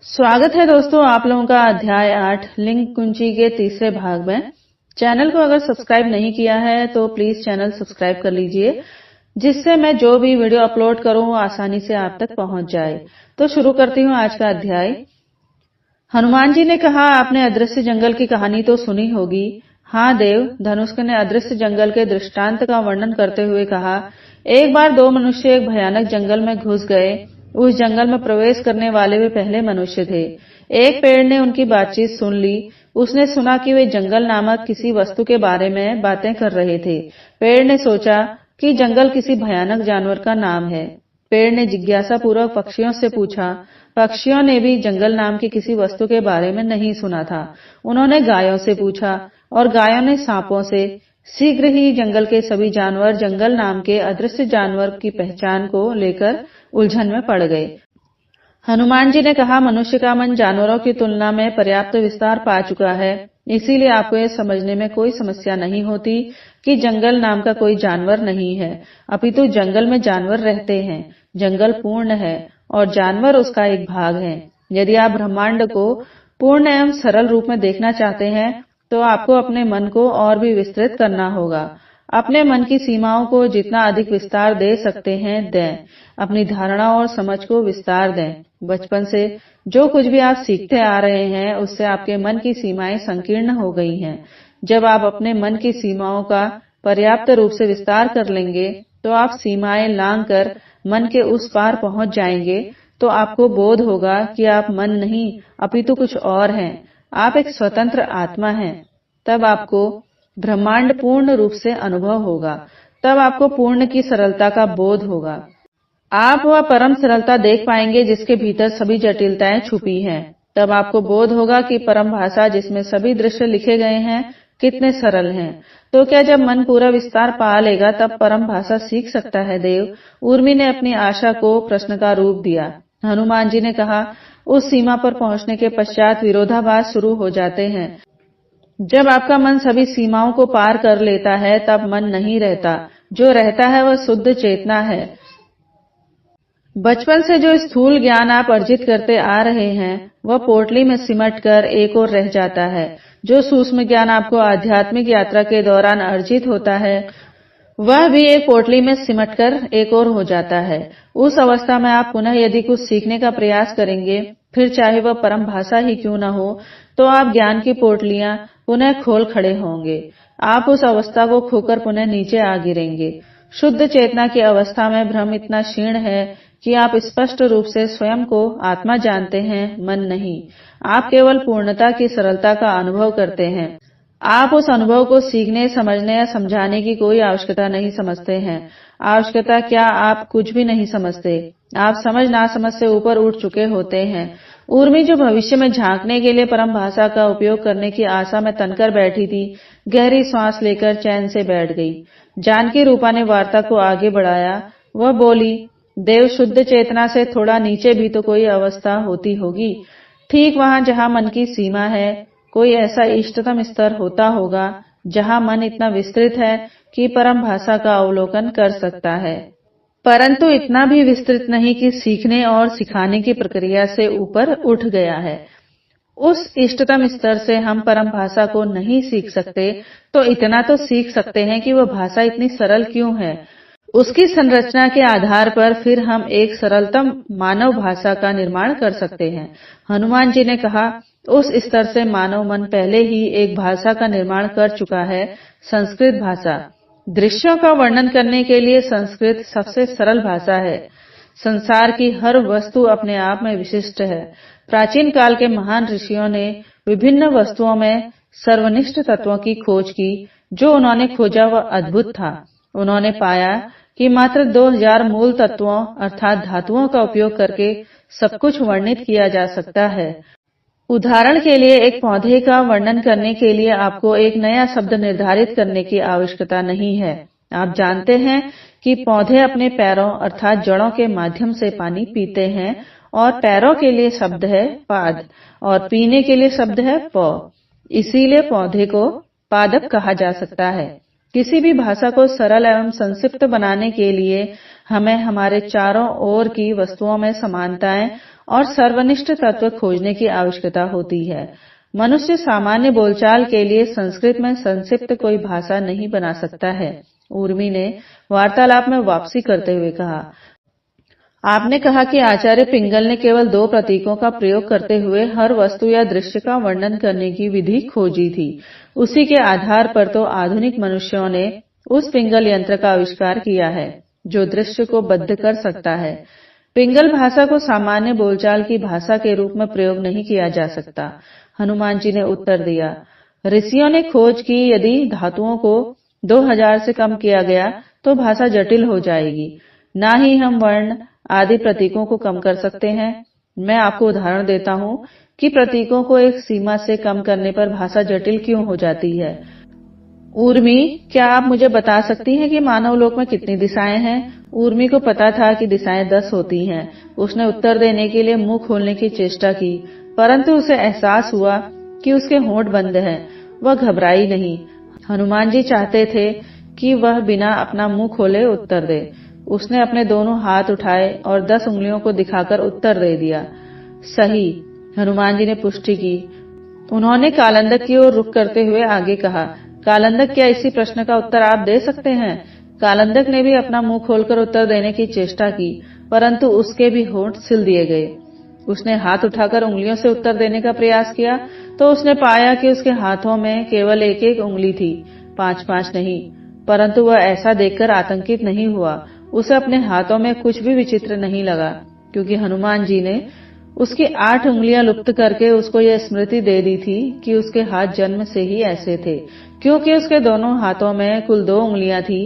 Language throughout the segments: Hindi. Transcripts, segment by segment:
स्वागत है दोस्तों आप लोगों का अध्याय 8 लिंग कुंजी के तीसरे भाग में। चैनल को अगर सब्सक्राइब नहीं किया है तो प्लीज चैनल सब्सक्राइब कर लीजिए, जिससे मैं जो भी वीडियो अपलोड करूं वो आसानी से आप तक पहुंच जाए। तो शुरू करती हूं आज का अध्याय। हनुमान जी ने कहा, आपने अदृश्य जंगल की कहानी तो सुनी होगी। हाँ देव, धनुष्क ने अदृश्य जंगल के दृष्टांत का वर्णन करते हुए कहा, एक बार दो मनुष्य एक भयानक जंगल में घुस गए। उस जंगल में प्रवेश करने वाले वे पहले मनुष्य थे। एक पेड़ ने उनकी बातचीत सुन ली। उसने सुना कि वे जंगल नामक किसी वस्तु के बारे में बातें कर रहे थे। पेड़ ने सोचा कि जंगल किसी भयानक जानवर का नाम है। पेड़ ने जिज्ञासा पूर्वक पक्षियों से पूछा। पक्षियों ने भी जंगल नाम की किसी वस्तु के बारे में नहीं सुना था। उन्होंने गायों से पूछा और गायों ने सांपों से। शीघ्र ही जंगल के सभी जानवर जंगल नाम के अदृश्य जानवर की पहचान को लेकर उलझन में पड़ गए। हनुमान जी ने कहा, मनुष्य का मन जानवरों की तुलना में पर्याप्त विस्तार पा चुका है, इसीलिए आपको यह समझने में कोई समस्या नहीं होती कि जंगल नाम का कोई जानवर नहीं है, अपितु जंगल में जानवर रहते हैं। जंगल पूर्ण है और जानवर उसका एक भाग है। यदि आप ब्रह्मांड को पूर्ण एवं सरल रूप में देखना चाहते हैं तो आपको अपने मन को और भी विस्तृत करना होगा। अपने मन की सीमाओं को जितना अधिक विस्तार दे सकते हैं दें। अपनी धारणा और समझ को विस्तार दें। बचपन से जो कुछ भी आप सीखते आ रहे हैं उससे आपके मन की सीमाएं संकीर्ण हो गई हैं। जब आप अपने मन की सीमाओं का पर्याप्त रूप से विस्तार कर लेंगे तो आप सीमाएं लांघकर मन के उस पार पहुंच जाएंगे। तो आपको बोध होगा कि आप मन नहीं अपितु कुछ और हैं। आप एक स्वतंत्र आत्मा हैं। तब आपको ब्रह्मांड पूर्ण रूप से अनुभव होगा। तब आपको पूर्ण की सरलता का बोध होगा। आप वह परम सरलता देख पाएंगे जिसके भीतर सभी जटिलताएं छुपी हैं। तब आपको बोध होगा कि परम भाषा जिसमें सभी दृश्य लिखे गए हैं कितने सरल हैं। तो क्या जब मन पूरा विस्तार पा लेगा तब परम भाषा सीख सकता है देव? उर्मी ने अपनी आशा को प्रश्न का रूप दिया। हनुमान जी ने कहा, उस सीमा पर पहुंचने के पश्चात विरोधाभास शुरू हो जाते हैं। जब आपका मन सभी सीमाओं को पार कर लेता है तब मन नहीं रहता। जो रहता है वह शुद्ध चेतना है। बचपन से जो स्थूल ज्ञान आप अर्जित करते आ रहे हैं वह पोटली में सिमट कर एक ओर रह जाता है। जो सूक्ष्म ज्ञान आपको आध्यात्मिक यात्रा के दौरान अर्जित होता है वह भी एक पोटली में सिमटकर एक और हो जाता है। उस अवस्था में आप पुनः यदि कुछ सीखने का प्रयास करेंगे, फिर चाहे वह परम भाषा ही क्यों न हो, तो आप ज्ञान की पोटलियां पुनः खोल खड़े होंगे। आप उस अवस्था को खोकर पुनः नीचे आ गिरेंगे। शुद्ध चेतना की अवस्था में भ्रम इतना क्षीण है कि आप स्पष्ट रूप से स्वयं को आत्मा जानते हैं, मन नहीं। आप केवल पूर्णता की सरलता का अनुभव करते हैं। आप उस अनुभव को सीखने, समझने या समझाने की कोई आवश्यकता नहीं समझते हैं। आवश्यकता क्या, आप कुछ भी नहीं समझते। आप समझ ना समझ से ऊपर उठ चुके होते हैं। उर्मी जो भविष्य में झांकने के लिए परम भाषा का उपयोग करने की आशा में तनकर बैठी थी, गहरी सांस लेकर चैन से बैठ गई। जानकी रूपा ने वार्ता को आगे बढ़ाया। वह बोली, देव, शुद्ध चेतना से थोड़ा नीचे भी तो कोई अवस्था होती होगी। ठीक वहां जहां मन की सीमा है कोई ऐसा इष्टतम स्तर होता होगा जहां मन इतना विस्तृत है कि परम भाषा का अवलोकन कर सकता है, परंतु इतना भी विस्तृत नहीं कि सीखने और सिखाने की प्रक्रिया से ऊपर उठ गया है। उस इष्टतम स्तर से हम परम भाषा को नहीं सीख सकते, तो इतना तो सीख सकते हैं कि वह भाषा इतनी सरल क्यों है। उसकी संरचना के आधार पर फिर हम एक सरलतम मानव भाषा का निर्माण कर सकते हैं। हनुमान जी ने कहा, उस स्तर से मानव मन पहले ही एक भाषा का निर्माण कर चुका है, संस्कृत भाषा। दृश्यों का वर्णन करने के लिए संस्कृत सबसे सरल भाषा है। संसार की हर वस्तु अपने आप में विशिष्ट है। प्राचीन काल के महान ऋषियों ने विभिन्न वस्तुओं में सर्वनिष्ठ तत्वों की खोज की। जो उन्होंने खोजा वह अद्भुत था। उन्होंने पाया कि मात्र 2000 मूल तत्वों अर्थात धातुओं का उपयोग करके सब कुछ वर्णित किया जा सकता है। उदाहरण के लिए एक पौधे का वर्णन करने के लिए आपको एक नया शब्द निर्धारित करने की आवश्यकता नहीं है। आप जानते हैं कि पौधे अपने पैरों अर्थात जड़ों के माध्यम से पानी पीते हैं और पैरों के लिए शब्द है पाद और पीने के लिए शब्द है पौ। इसीलिए पौधे को पादप कहा जा सकता है। किसी भी भाषा को सरल एवं संक्षिप्त बनाने के लिए हमें हमारे चारों ओर की वस्तुओं में समानताएं और सर्वनिष्ठ तत्व खोजने की आवश्यकता होती है। मनुष्य सामान्य बोलचाल के लिए संस्कृत में संक्षिप्त कोई भाषा नहीं बना सकता है। उर्मी ने वार्तालाप में वापसी करते हुए कहा, आपने कहा कि आचार्य पिंगल ने केवल 2 प्रतीकों का प्रयोग करते हुए हर वस्तु या दृश्य का वर्णन करने की विधि खोजी थी। उसी के आधार पर तो आधुनिक मनुष्यों ने उस पिंगल यंत्र का आविष्कार किया है जो दृश्य को बद्ध कर सकता है। पिंगल भाषा को सामान्य बोलचाल की भाषा के रूप में प्रयोग नहीं किया जा सकता। हनुमान जी ने उत्तर दिया, ऋषियों ने खोज की यदि धातुओं को 2000 से कम किया गया तो भाषा जटिल हो जाएगी। ना ही हम वर्ण आदि प्रतीकों को कम कर सकते हैं। मैं आपको उदाहरण देता हूँ कि प्रतीकों को एक सीमा से कम करने पर भाषा जटिल क्यों हो जाती है। उर्मी, क्या आप मुझे बता सकती हैं कि मानव लोक में कितनी दिशाएं हैं? उर्मी को पता था कि दिशाएं 10 होती हैं। उसने उत्तर देने के लिए मुंह खोलने की चेष्टा की, परंतु उसे एहसास हुआ कि उसके होंठ बंद हैं। वह घबराई नहीं। हनुमान जी चाहते थे कि वह बिना अपना मुंह खोले उत्तर दे। उसने अपने दोनों हाथ उठाए और 10 उंगलियों को दिखाकर उत्तर दे दिया। सही, हनुमान जी ने पुष्टि की। उन्होंने कालंदक की ओर रुख करते हुए आगे कहा, कालंदक, क्या इसी प्रश्न का उत्तर आप दे सकते हैं? कालंदक ने भी अपना मुंह खोलकर उत्तर देने की चेष्टा की, परंतु उसके भी होंठ सिल दिए गए। उसने हाथ उठाकर उंगलियों से उत्तर देने का प्रयास किया तो उसने पाया कि उसके हाथों में केवल 1-1 उंगली थी, 5-5 नहीं। परंतु वह ऐसा देखकर आतंकित नहीं हुआ। उसे अपने हाथों में कुछ भी विचित्र नहीं लगा, क्योंकि हनुमान जी ने उसकी 8 उंगलियां लुप्त करके उसको यह स्मृति दे दी थी कि उसके हाथ जन्म से ही ऐसे थे। क्योंकि उसके दोनों हाथों में कुल 2 उंगलियां थी,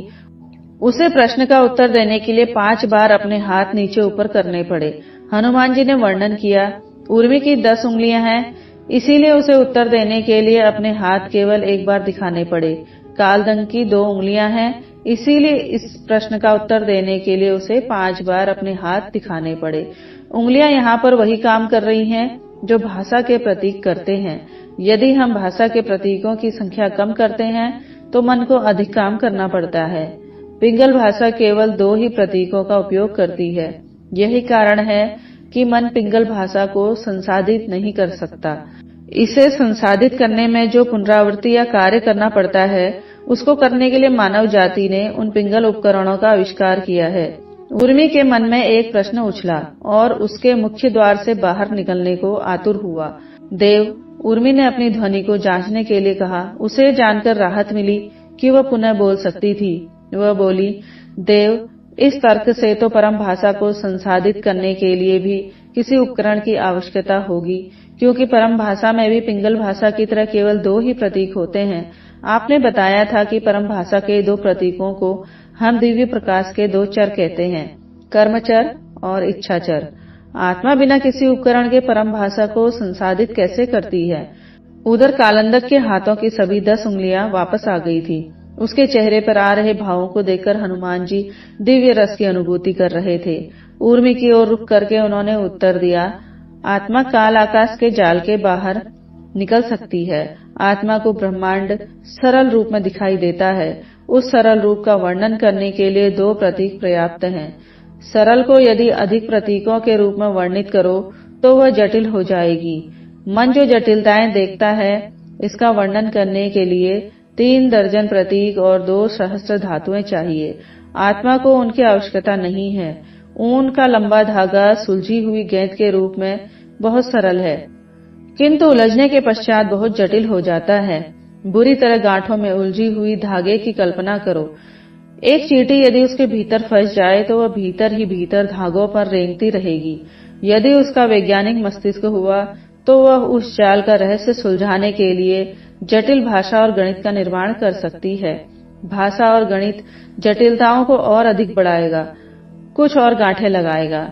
उसे प्रश्न का उत्तर देने के लिए 5 बार अपने हाथ नीचे ऊपर करने पड़े। हनुमान जी ने वर्णन किया, उर्मी की 10 उंगलियां हैं, इसीलिए उसे उत्तर देने के लिए अपने हाथ केवल 1 बार दिखाने पड़े। कालदंक की 2 उंगलियां हैं, इसीलिए इस प्रश्न का उत्तर देने के लिए उसे 5 बार अपने हाथ दिखाने पड़े। उंगलियां यहाँ पर वही काम कर रही हैं जो भाषा के प्रतीक करते हैं। यदि हम भाषा के प्रतीकों की संख्या कम करते हैं तो मन को अधिक काम करना पड़ता है। पिंगल भाषा केवल 2 ही प्रतीकों का उपयोग करती है। यही कारण है कि मन पिंगल भाषा को संसाधित नहीं कर सकता। इसे संसाधित करने में जो पुनरावृत्ति या कार्य करना पड़ता है, उसको करने के लिए मानव जाति ने उन पिंगल उपकरणों का आविष्कार किया है। उर्मी के मन में एक प्रश्न उछला और उसके मुख्य द्वार से बाहर निकलने को आतुर हुआ। देव, उर्मी ने अपनी ध्वनि को जांचने के लिए कहा। उसे जानकर राहत मिली कि वह पुनः बोल सकती थी। वह बोली, देव, इस तर्क से तो परम भाषा को संसाधित करने के लिए भी किसी उपकरण की आवश्यकता होगी, क्योंकि परम भाषा में भी पिंगल भाषा की तरह केवल 2 ही प्रतीक होते हैं। आपने बताया था कि परम भाषा के 2 प्रतीकों को हम दिव्य प्रकाश के 2 चर कहते हैं, कर्मचर और इच्छाचर। आत्मा बिना किसी उपकरण के परम भाषा को संसाधित कैसे करती है? उधर कालंदक के हाथों की सभी 10 उंगलियां वापस आ गई थी। उसके चेहरे पर आ रहे भावों को देखकर हनुमान जी दिव्य रस की अनुभूति कर रहे थे। उर्मी की ओर रुख करके उन्होंने उत्तर दिया, आत्मा काल आकाश के जाल के बाहर निकल सकती है। आत्मा को ब्रह्मांड सरल रूप में दिखाई देता है। उस सरल रूप का वर्णन करने के लिए 2 प्रतीक पर्याप्त हैं। सरल को यदि अधिक प्रतीकों के रूप में वर्णित करो तो वह जटिल हो जाएगी। मन जो जटिलताएं देखता है, इसका वर्णन करने के लिए 3 दर्जन प्रतीक और 2 सहस्त्र धातुएं चाहिए। आत्मा को उनकी आवश्यकता नहीं है। ऊन का लंबा धागा सुलझी हुई गेंद के रूप में बहुत सरल है, किंतु उलझने के पश्चात बहुत जटिल हो जाता है। बुरी तरह गांठों में उलझी हुई धागे की कल्पना करो। एक चींटी यदि उसके भीतर फंस जाए तो वह भीतर ही भीतर धागों पर रेंगती रहेगी। यदि उसका वैज्ञानिक मस्तिष्क हुआ तो वह उस जाल का रहस्य सुलझाने के लिए जटिल भाषा और गणित का निर्माण कर सकती है। भाषा और गणित जटिलताओं को और अधिक बढ़ाएगा, कुछ और गांठें लगाएगा।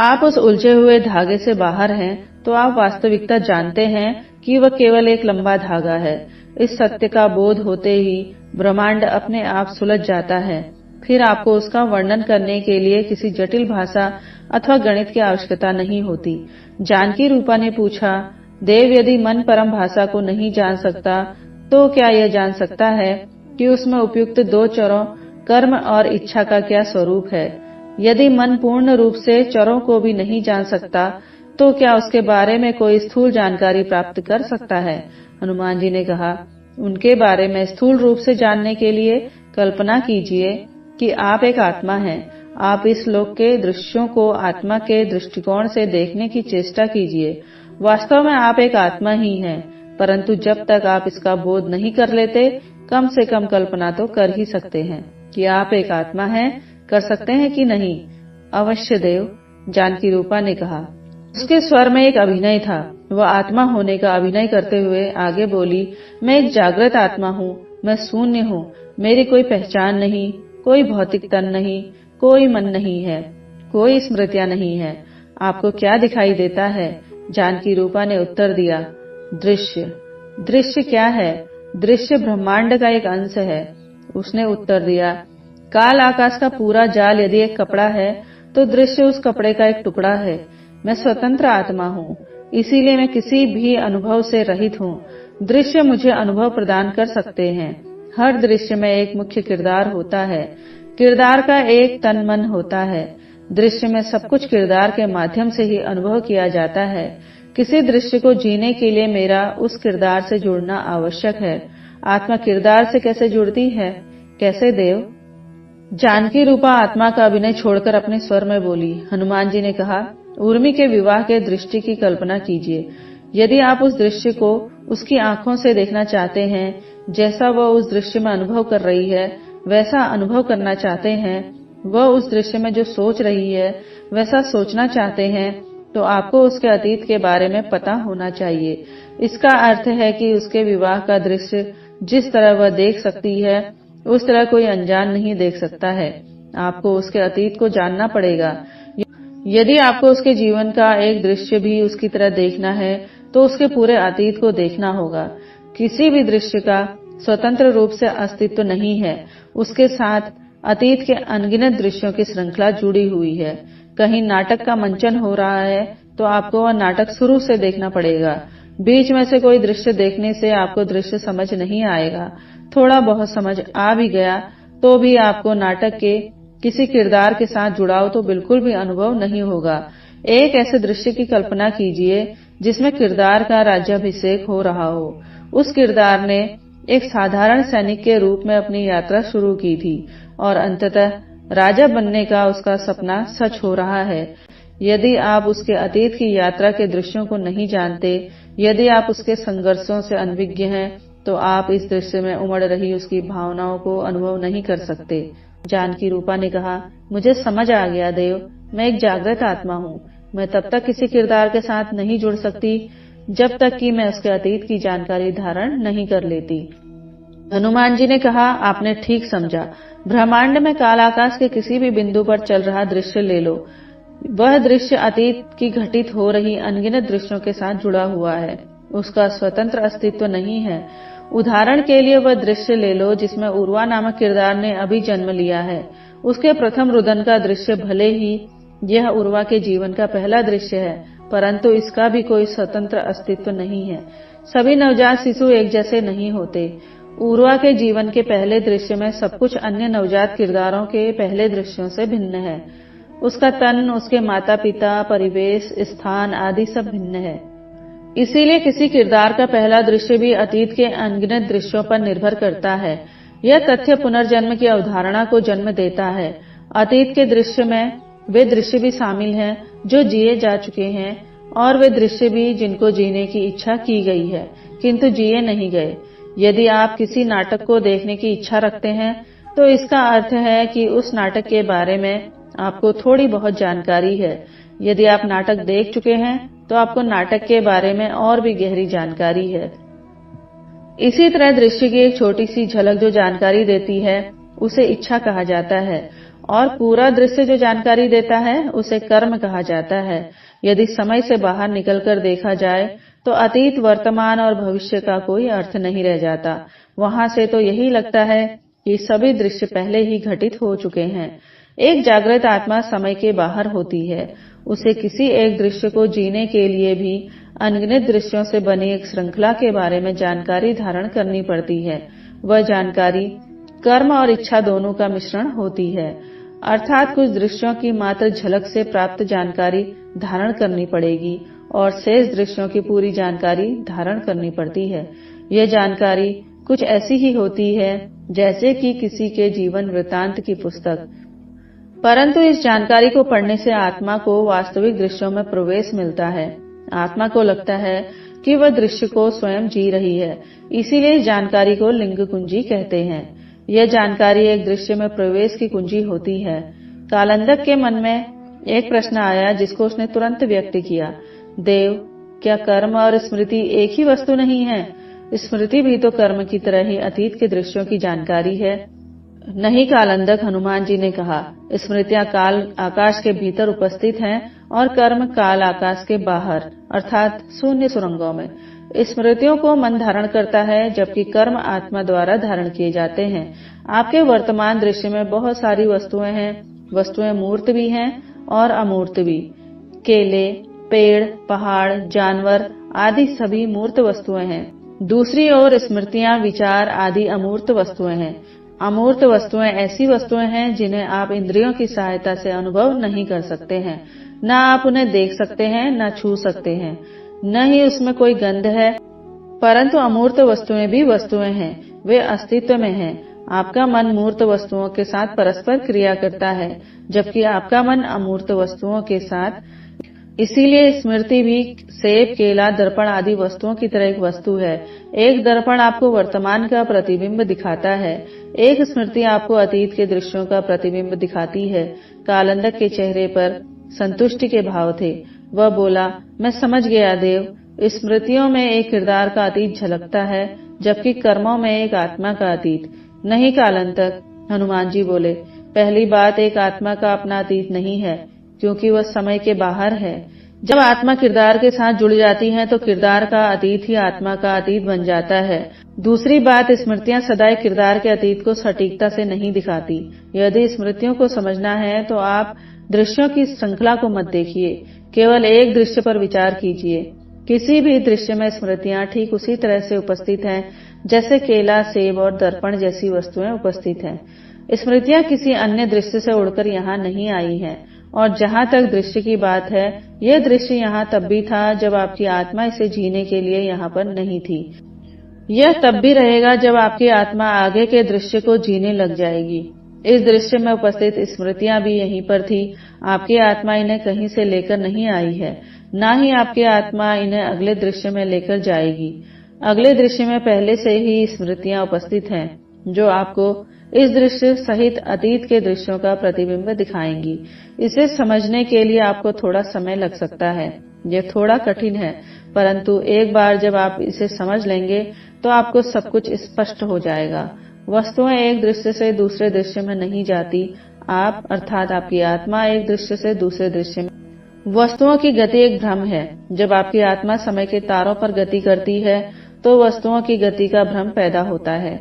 आप उस उलझे हुए धागे से बाहर हैं तो आप वास्तविकता जानते हैं कि वह केवल एक लंबा धागा है। इस सत्य का बोध होते ही ब्रह्मांड अपने आप सुलझ जाता है। फिर आपको उसका वर्णन करने के लिए किसी जटिल भाषा अथवा गणित की आवश्यकता नहीं होती। जानकी रूपा ने पूछा, देव, यदि मन परम भाषा को नहीं जान सकता तो क्या यह जान सकता है कि उसमें उपयुक्त 2 चरों कर्म और इच्छा का क्या स्वरूप है? यदि मन पूर्ण रूप से चरों को भी नहीं जान सकता तो क्या उसके बारे में कोई स्थूल जानकारी प्राप्त कर सकता है? हनुमान जी ने कहा, उनके बारे में स्थूल रूप से जानने के लिए कल्पना कीजिए कि आप एक आत्मा हैं। आप इस लोक के दृश्यों को आत्मा के दृष्टिकोण से देखने की चेष्टा कीजिए। वास्तव में आप एक आत्मा ही हैं, परंतु जब तक आप इसका बोध नहीं कर लेते, कम से कम कल्पना तो कर ही सकते हैं कि आप एक आत्मा हैं। कर सकते हैं कि नहीं? अवश्य देव, जानकी रूपा ने कहा। उसके स्वर में एक अभिनय था। वह आत्मा होने का अभिनय करते हुए आगे बोली, मैं एक जागृत आत्मा हूँ, मैं शून्य हूँ, मेरी कोई पहचान नहीं, कोई भौतिक तन नहीं, कोई मन नहीं है, कोई स्मृतियां नहीं है। आपको क्या दिखाई देता है? जानकी रूपा ने उत्तर दिया, दृश्य। दृश्य क्या है? दृश्य ब्रह्मांड का एक अंश है। उसने उत्तर दिया, काल आकाश का पूरा जाल यदि एक कपड़ा है, तो दृश्य उस कपड़े का एक टुकड़ा है। मैं स्वतंत्र आत्मा हूँ, इसीलिए मैं किसी भी अनुभव से रहित हूँ। दृश्य मुझे अनुभव प्रदान कर सकते हैं। हर दृश्य में एक मुख्य किरदार होता है। किरदार का एक तन मन होता है। दृश्य में सब कुछ किरदार के माध्यम से ही अनुभव किया जाता है। किसी दृश्य को जीने के लिए मेरा उस किरदार से जुड़ना आवश्यक है। आत्मा किरदार से कैसे जुड़ती है? कैसे देव? जानकी रूपा आत्मा का अभिनय छोड़कर अपने स्वर में बोली। हनुमान जी ने कहा, उर्मी के विवाह के दृष्टि की कल्पना कीजिए। यदि आप उस दृश्य को उसकी आंखों से देखना चाहते हैं, जैसा वह उस दृश्य में अनुभव कर रही है वैसा अनुभव करना चाहते हैं, वह उस दृश्य में जो सोच रही है वैसा सोचना चाहते हैं, तो आपको उसके अतीत के बारे में पता होना चाहिए। इसका अर्थ है कि उसके विवाह का दृश्य जिस तरह वह देख सकती है, उस तरह कोई अनजान नहीं देख सकता है। आपको उसके अतीत को जानना पड़ेगा। यदि आपको उसके जीवन का एक दृश्य भी उसकी तरह देखना है, तो उसके पूरे अतीत को देखना होगा। किसी भी दृश्य का स्वतंत्र रूप से अस्तित्व नहीं है। उसके साथ अतीत के अनगिनत दृश्यों की श्रृंखला जुड़ी हुई है। कहीं नाटक का मंचन हो रहा है, तो आपको वह नाटक शुरू से देखना पड़ेगा। बीच में से कोई दृश्य देखने से आपको दृश्य समझ नहीं आएगा। थोड़ा बहुत समझ आ भी गया तो भी आपको नाटक के किसी किरदार के साथ जुड़ाव तो बिल्कुल भी अनुभव नहीं होगा। एक ऐसे दृश्य की कल्पना कीजिए जिसमें किरदार का राज्याभिषेक हो रहा हो। उस किरदार ने एक साधारण सैनिक के रूप में अपनी यात्रा शुरू की थी और अंततः राजा बनने का उसका सपना सच हो रहा है। यदि आप उसके अतीत की यात्रा के दृश्यों को नहीं जानते, यदि आप उसके संघर्षों से अनभिज्ञ हैं, तो आप इस दृश्य में उमड़ रही उसकी भावनाओं को अनुभव नहीं कर सकते। जानकी रूपा ने कहा, मुझे समझ आ गया देव, मैं एक जागृत आत्मा हूँ। मैं तब तक किसी किरदार के साथ नहीं जुड़ सकती जब तक कि मैं उसके अतीत की जानकारी धारण नहीं कर लेती। हनुमान जी ने कहा, आपने ठीक समझा। ब्रह्मांड में काल आकाश के किसी भी बिंदु पर चल रहा दृश्य ले लो। वह दृश्य अतीत की घटित हो रही अनगिनत दृश्यों के साथ जुड़ा हुआ है। उसका स्वतंत्र अस्तित्व नहीं है। उदाहरण के लिए वह दृश्य ले लो जिसमें उर्वा नामक किरदार ने अभी जन्म लिया है। उसके प्रथम रुदन का दृश्य भले ही यह उर्वा के जीवन का पहला दृश्य है, परंतु इसका भी कोई स्वतंत्र अस्तित्व नहीं है। सभी नवजात शिशु एक जैसे नहीं होते। उर्वा के जीवन के पहले दृश्य में सब कुछ अन्य नवजात किरदारों के पहले दृश्यों से भिन्न है। उसका तन, उसके माता पिता, परिवेश, स्थान आदि सब भिन्न है। इसीलिए किसी किरदार का पहला दृश्य भी अतीत के अनगिनत दृश्यों पर निर्भर करता है। यह तथ्य पुनर्जन्म की अवधारणा को जन्म देता है। अतीत के दृश्य में वे दृश्य भी शामिल हैं जो जिए जा चुके हैं, और वे दृश्य भी जिनको जीने की इच्छा की गई है किंतु जिए नहीं गए। यदि आप किसी नाटक को देखने की इच्छा रखते हैं, तो इसका अर्थ है कि उस नाटक के बारे में आपको थोड़ी बहुत जानकारी है। यदि आप नाटक देख चुके हैं, तो आपको नाटक के बारे में और भी गहरी जानकारी है। इसी तरह दृश्य की एक छोटी सी झलक जो जानकारी देती है, उसे इच्छा कहा जाता है, और पूरा दृश्य जो जानकारी देता है, उसे कर्म कहा जाता है। यदि समय से बाहर निकलकर देखा जाए, तो अतीत, वर्तमान और भविष्य का कोई अर्थ नहीं रह जाता। वहां से तो यही लगता है कि सभी दृश्य पहले ही घटित हो चुके हैं। एक जागृत आत्मा समय के बाहर होती है। उसे किसी एक दृश्य को जीने के लिए भी अनगिनत दृश्यों से बनी एक श्रृंखला के बारे में जानकारी धारण करनी पड़ती है। वह जानकारी कर्म और इच्छा दोनों का मिश्रण होती है। अर्थात कुछ दृश्यों की मात्र झलक से प्राप्त जानकारी धारण करनी पड़ेगी और शेष दृश्यों की पूरी जानकारी धारण करनी पड़ती है। यह जानकारी कुछ ऐसी ही होती है जैसे कि किसी के जीवन वृत्तांत की पुस्तक, परंतु इस जानकारी को पढ़ने से आत्मा को वास्तविक दृश्यों में प्रवेश मिलता है। आत्मा को लगता है कि वह दृश्य को स्वयं जी रही है, इसीलिए इस जानकारी को लिंग कुंजी कहते हैं। यह जानकारी एक दृश्य में प्रवेश की कुंजी होती है। कालंदक के मन में एक प्रश्न आया जिसको उसने तुरंत व्यक्त किया, देव, क्या कर्म और स्मृति एक ही वस्तु नहीं है? स्मृति भी तो कर्म की तरह ही अतीत के दृश्यों की जानकारी है। नहीं कालंदक, हनुमान जी ने कहा, स्मृतियां काल आकाश के भीतर उपस्थित हैं और कर्म काल आकाश के बाहर अर्थात शून्य सुरंगों में। स्मृतियों को मन धारण करता है जबकि कर्म आत्मा द्वारा धारण किए जाते हैं। आपके वर्तमान दृश्य में बहुत सारी वस्तुएं हैं। वस्तुएं मूर्त भी हैं और अमूर्त भी। केले, पेड़, पहाड़, जानवर आदि सभी मूर्त वस्तुएं हैं। दूसरी ओर स्मृतियां, विचार आदि अमूर्त वस्तुएं हैं। अमूर्त वस्तुएं ऐसी वस्तुएं हैं जिन्हें आप इंद्रियों की सहायता से अनुभव नहीं कर सकते हैं। न आप उन्हें देख सकते हैं, न छू सकते हैं, न ही उसमें कोई गंध है। परंतु अमूर्त वस्तुएं भी वस्तुएं हैं, वे अस्तित्व में हैं। आपका मन मूर्त वस्तुओं के साथ परस्पर क्रिया करता है, जबकि आपका मन अमूर्त वस्तुओं के साथ। इसीलिए स्मृति भी सेब, केला, दर्पण आदि वस्तुओं की तरह एक वस्तु है। एक दर्पण आपको वर्तमान का प्रतिबिंब दिखाता है, एक स्मृति आपको अतीत के दृश्यों का प्रतिबिंब दिखाती है। कालंदक के चेहरे पर संतुष्टि के भाव थे। वह बोला, मैं समझ गया देव। स्मृतियों में एक किरदार का अतीत झलकता है, जबकि कर्मों में एक आत्मा का अतीत। नहीं कालंदक, हनुमान जी बोले, पहली बात, एक आत्मा का अपना अतीत नहीं है, क्योंकि वह समय के बाहर है। जब आत्मा किरदार के साथ जुड़ जाती है तो किरदार का अतीत ही आत्मा का अतीत बन जाता है। दूसरी बात, स्मृतियां सदैव किरदार के अतीत को सटीकता से नहीं दिखाती। यदि स्मृतियों को समझना है तो आप दृश्यों की श्रृंखला को मत देखिए, केवल एक दृश्य पर विचार कीजिए। किसी भी दृश्य में स्मृतियां ठीक उसी तरह से उपस्थित हैं जैसे केला, सेब और दर्पण जैसी वस्तुएं उपस्थित हैं। स्मृतियां किसी अन्य दृश्य से उड़कर यहाँ नहीं आई हैं। और जहाँ तक दृश्य की बात है, यह दृश्य यहाँ तब भी था जब आपकी आत्मा इसे जीने के लिए यहाँ पर नहीं थी। यह तब भी रहेगा जब आपकी आत्मा आगे के दृश्य को जीने लग जाएगी। इस दृश्य में उपस्थित स्मृतियां भी यहीं पर थी। आपकी आत्मा इन्हें कहीं से लेकर नहीं आई है, न ही आपकी आत्मा इन्हें अगले दृश्य में लेकर जाएगी। अगले दृश्य में पहले से ही स्मृतियां उपस्थित हैं, जो आपको इस दृश्य सहित अतीत के दृश्यों का प्रतिबिंब दिखाएंगी। इसे समझने के लिए आपको थोड़ा समय लग सकता है। यह थोड़ा कठिन है, परंतु एक बार जब आप इसे समझ लेंगे तो आपको सब कुछ स्पष्ट हो जाएगा। वस्तुएं एक दृश्य से दूसरे दृश्य में नहीं जाती। आप अर्थात आपकी आत्मा एक दृश्य से दूसरे दृश्य में। वस्तुओं की गति एक भ्रम है। जब आपकी आत्मा समय के तारों पर गति करती है तो वस्तुओं की गति का भ्रम पैदा होता है।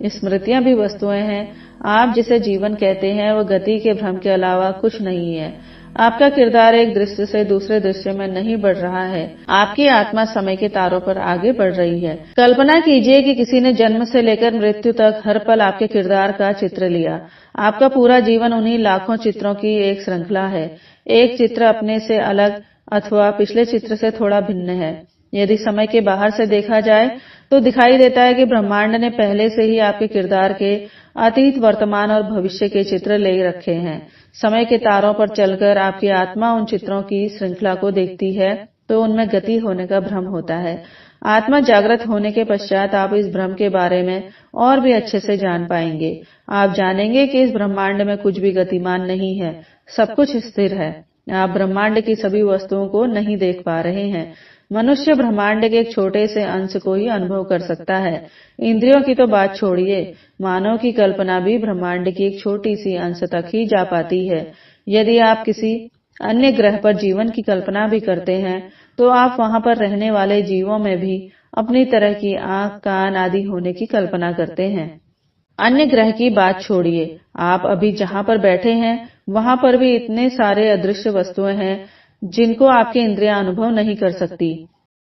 स्मृतियां भी वस्तुएं हैं। आप जिसे जीवन कहते हैं वह गति के भ्रम के अलावा कुछ नहीं है। आपका किरदार एक दृश्य से दूसरे दृश्य में नहीं बढ़ रहा है। आपकी आत्मा समय के तारों पर आगे बढ़ रही है। कल्पना कीजिए कि किसी ने जन्म से लेकर मृत्यु तक हर पल आपके किरदार का चित्र लिया। आपका पूरा जीवन उन्हीं लाखों चित्रों की एक श्रृंखला है। एक चित्र अपने से अलग अथवा पिछले चित्र से थोड़ा भिन्न है। यदि समय के बाहर से देखा जाए तो दिखाई देता है कि ब्रह्मांड ने पहले से ही आपके किरदार के अतीत, वर्तमान और भविष्य के चित्र ले रखे हैं। समय के तारों पर चलकर आपकी आत्मा उन चित्रों की श्रृंखला को देखती है तो उनमें गति होने का भ्रम होता है। आत्मा जागृत होने के पश्चात आप इस भ्रम के बारे में और भी अच्छे से जान पाएंगे। आप जानेंगे कि इस ब्रह्मांड में कुछ भी गतिमान नहीं है, सब कुछ स्थिर है। आप ब्रह्मांड की सभी वस्तुओं को नहीं देख पा रहे हैं। मनुष्य ब्रह्मांड के एक छोटे से अंश को ही अनुभव कर सकता है। इंद्रियों की तो बात छोड़िए, मानव की कल्पना भी ब्रह्मांड की एक छोटी सी अंश तक ही जा पाती है। यदि आप किसी अन्य ग्रह पर जीवन की कल्पना भी करते हैं तो आप वहां पर रहने वाले जीवों में भी अपनी तरह की आंख, कान आदि होने की कल्पना करते हैं। अन्य ग्रह की बात छोड़िए, आप अभी जहां पर बैठे हैं वहां पर भी इतने सारे अदृश्य वस्तुएं हैं जिनको आपकी इंद्रियां अनुभव नहीं कर सकती।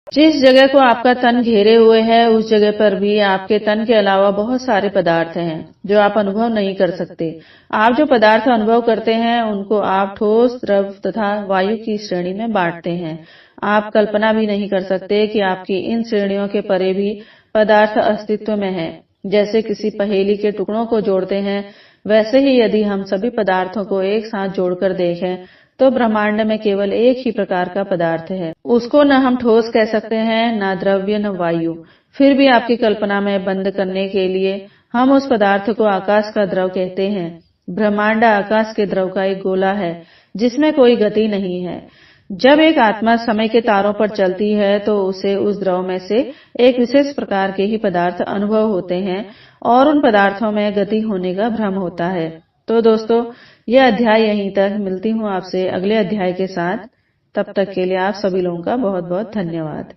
जिस जगह को आपका तन घेरे हुए है उस जगह पर भी आपके तन के अलावा बहुत सारे पदार्थ हैं जो आप अनुभव नहीं कर सकते। आप जो पदार्थ अनुभव करते हैं उनको आप ठोस, द्रव तथा वायु की श्रेणी में बांटते हैं। आप कल्पना भी नहीं कर सकते कि आपकी इन श्रेणियों के परे भी पदार्थ अस्तित्व में है। जैसे किसी पहेली के टुकड़ों को जोड़ते हैं, वैसे ही यदि हम सभी पदार्थों को एक साथ जोड़कर देखें तो ब्रह्मांड में केवल एक ही प्रकार का पदार्थ है। उसको न हम ठोस कह सकते हैं, न द्रव्य, न वायु। फिर भी आपकी कल्पना में बंद करने के लिए हम उस पदार्थ को आकाश का द्रव कहते हैं। ब्रह्मांड आकाश के द्रव का एक गोला है जिसमें कोई गति नहीं है। जब एक आत्मा समय के तारों पर चलती है तो उसे उस द्रव में से एक विशेष प्रकार के ही पदार्थ अनुभव होते हैं और उन पदार्थों में गति होने का भ्रम होता है। तो दोस्तों, यह अध्याय यहीं तक। मिलती हूँ आपसे अगले अध्याय के साथ। तब तक के लिए आप सभी लोगों का बहुत बहुत धन्यवाद।